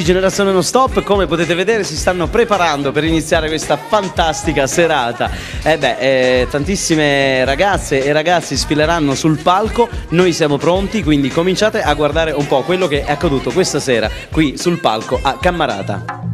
di Generazione Non Stop, come potete vedere, si stanno preparando per iniziare questa fantastica serata. Tantissime ragazze e ragazzi sfileranno sul palco, noi siamo pronti, quindi cominciate a guardare un po' quello che è accaduto questa sera qui sul palco a Cammarata.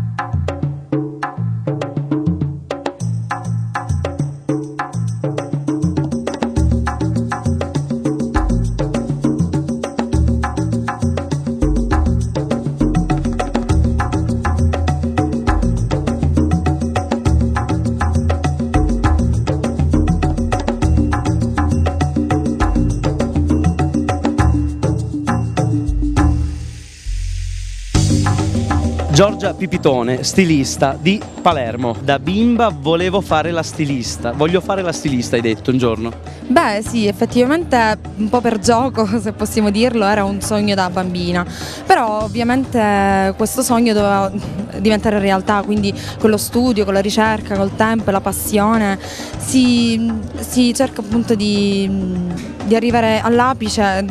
Giorgia Pipitone, stilista di Palermo. Da bimba volevo fare la stilista. Voglio fare la stilista, hai detto un giorno. Beh sì, effettivamente un po' per gioco, se possiamo dirlo, era un sogno da bambina. Però ovviamente questo sogno doveva diventare realtà, quindi con lo studio, con la ricerca, col tempo e la passione si cerca appunto di arrivare all'apice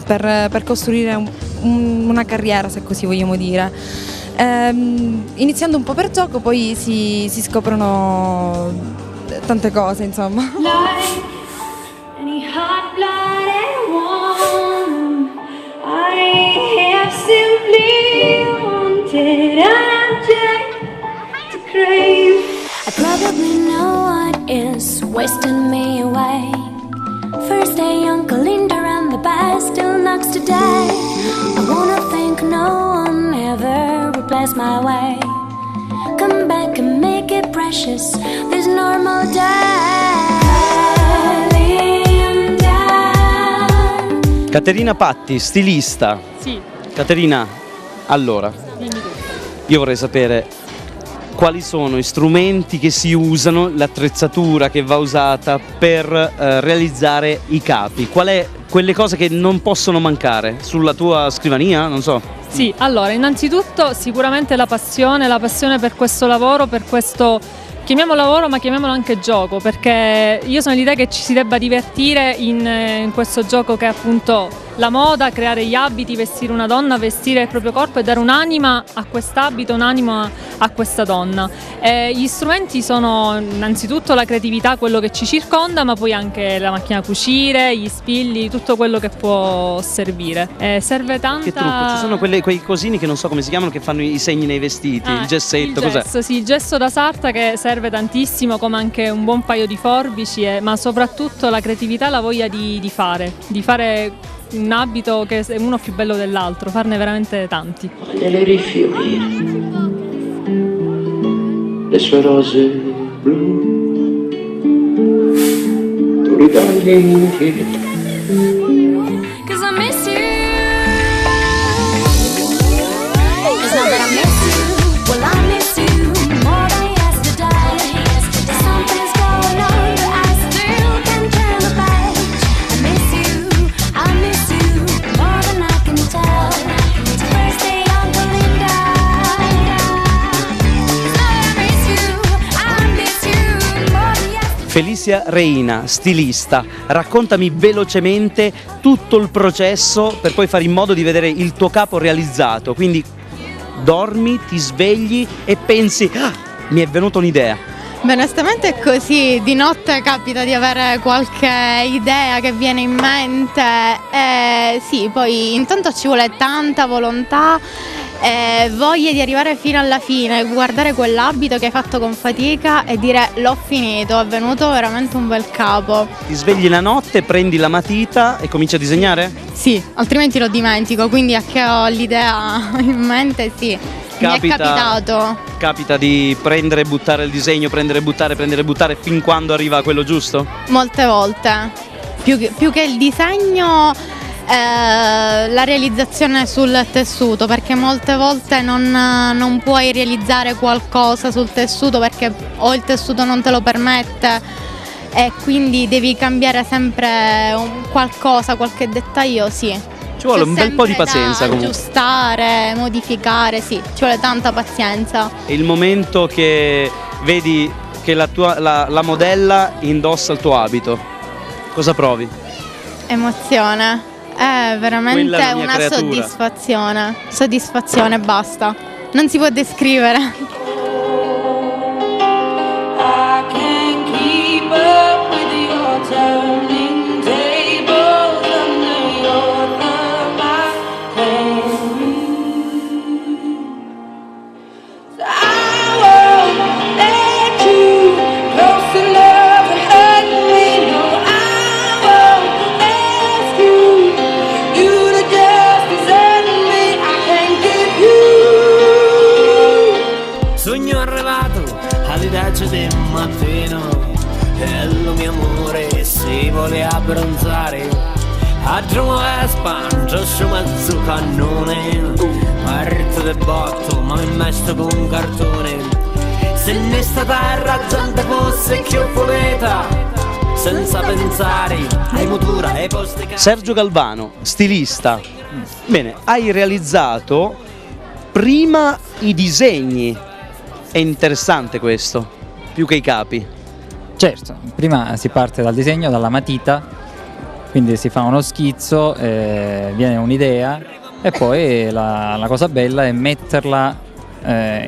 per costruire una carriera, se così vogliamo dire. Iniziando un po' per gioco, poi si scoprono tante cose, insomma. Like any hot blooded woman, I have simply wanted an object to crave. I probably know what is wasting me away. First day Uncle Linda and the best still knocks today. I wanna think no one ever replaced my way. Come back and make it precious, this normal day. Caterina Patti, stilista. Sì. Caterina, allora, io vorrei sapere quali sono gli strumenti che si usano, l'attrezzatura che va usata per realizzare i capi. Qual è quelle cose che non possono mancare sulla tua scrivania? Non so. Sì, allora, innanzitutto sicuramente la passione per questo lavoro, per questo, chiamiamolo lavoro ma chiamiamolo anche gioco, perché io sono l'idea che ci si debba divertire in questo gioco che è appunto la moda, creare gli abiti, vestire una donna, vestire il proprio corpo e dare un'anima a quest'abito, un'anima a questa donna. Gli strumenti sono innanzitutto la creatività, quello che ci circonda, ma poi anche la macchina a cucire, gli spilli, tutto quello che può servire. Serve tanta... Che trucco? Ci sono quei cosini che non so come si chiamano, che fanno i segni nei vestiti, il gessetto, il gesso, cos'è? Sì, il gesso da sarta che serve tantissimo, come anche un buon paio di forbici, ma soprattutto la creatività e la voglia di fare un abito che è uno più bello dell'altro, farne veramente tanti. Voglio rifiorire le sue rose blu, tu ritagli indietro. Cause I miss you. It's not that I miss you, well I miss you more than yesterday. Something's going on but I still can't turn the page. I miss you more than I can tell. It's first day Uncle Linda. I miss you more than yesterday. Felicia Reina, stilista, raccontami velocemente tutto il processo per poi fare in modo di vedere il tuo capo realizzato. Quindi dormi, ti svegli e pensi, mi è venuta un'idea. Beh, onestamente è così, di notte capita di avere qualche idea che viene in mente, sì, poi intanto ci vuole tanta volontà e voglia di arrivare fino alla fine, guardare quell'abito che hai fatto con fatica e dire l'ho finito, è venuto veramente un bel capo. Ti svegli la notte, prendi la matita e cominci a disegnare? Sì, altrimenti lo dimentico, quindi a che ho l'idea in mente, sì. Mi è capitato. Capita di prendere e buttare il disegno, prendere e buttare fin quando arriva a quello giusto? Molte volte. Più che il disegno, la realizzazione sul tessuto, perché molte volte non puoi realizzare qualcosa sul tessuto perché o il tessuto non te lo permette e quindi devi cambiare sempre qualcosa, qualche dettaglio, sì. Ci vuole un bel po' di pazienza comunque. Aggiustare, modificare, sì, ci vuole tanta pazienza. E il momento che vedi che la modella indossa il tuo abito, cosa provi? Emozione. È veramente Quella è la mia una creatura. soddisfazione, basta. Non si può descrivere. I can't keep up with your turning tables under your thumb. I can't read. I won't let you close enough to hurt me. No, I won't ask you. You to just desert me. I can't give you. Sogno arrivato all'idaccio del mattino, bello mio amore, si vuole abbronzare, a giù e spancio mezzo cannone, marito del botto, ma mi mesto con un cartone, se ne sta terra gente fosse più voleta, senza pensare ai motura e posti che... Sergio Galvano, stilista. Bene, hai realizzato prima i disegni. È interessante questo, più che i capi. Certo, prima si parte dal disegno, dalla matita, quindi si fa uno schizzo, viene un'idea e poi la cosa bella è metterla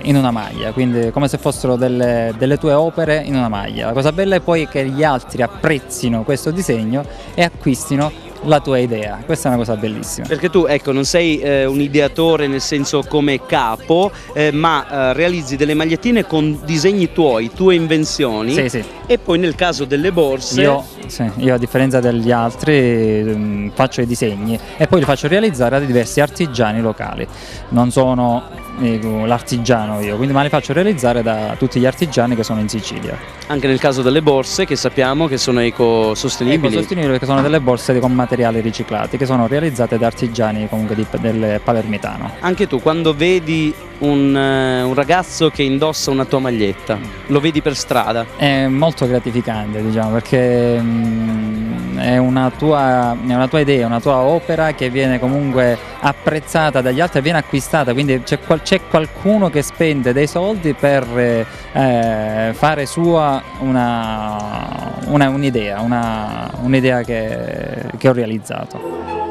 in una maglia, quindi come se fossero delle tue opere in una maglia. La cosa bella è poi che gli altri apprezzino questo disegno e acquistino la tua idea, questa è una cosa bellissima. Perché tu, ecco, non sei un ideatore nel senso come capo, ma realizzi delle magliettine con disegni tuoi, tue invenzioni. Sì, sì. E poi nel caso delle borse... Io a differenza degli altri faccio i disegni e poi li faccio realizzare da diversi artigiani locali. Non sono l'artigiano io, quindi ma li faccio realizzare da tutti gli artigiani che sono in Sicilia. Anche nel caso delle borse, che sappiamo che sono ecosostenibili. Ecosostenibili perché sono delle borse con materiali riciclati che sono realizzate da artigiani comunque del palermitano. Anche tu quando vedi un ragazzo che indossa una tua maglietta, lo vedi per strada? È molto gratificante, diciamo, perché è una tua idea, una tua opera che viene comunque apprezzata dagli altri e viene acquistata, quindi c'è qualcuno che spende dei soldi per fare sua un'idea che ho realizzato.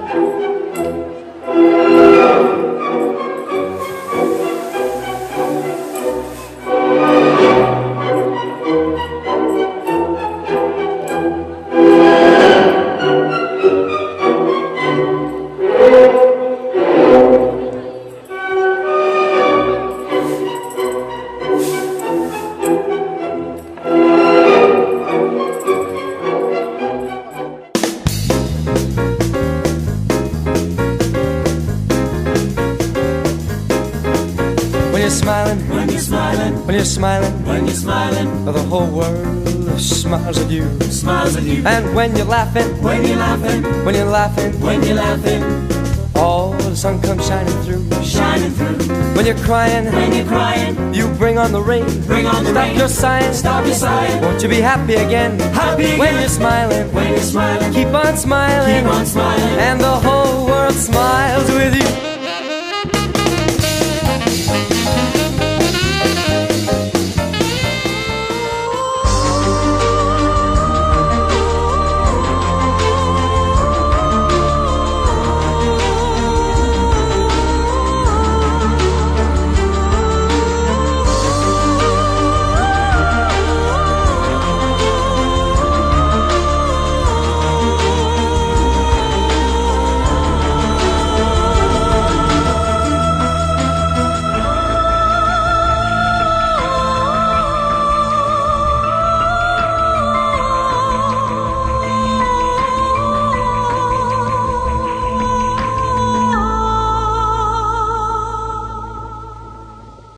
When you're smiling, the whole world smiles at you. And when you're laughing, all the sun comes shining through. When you're crying, you bring on the rain. Stop your sighing. Won't you be happy again? When you're smiling, keep on smiling, and the whole world smiles with you.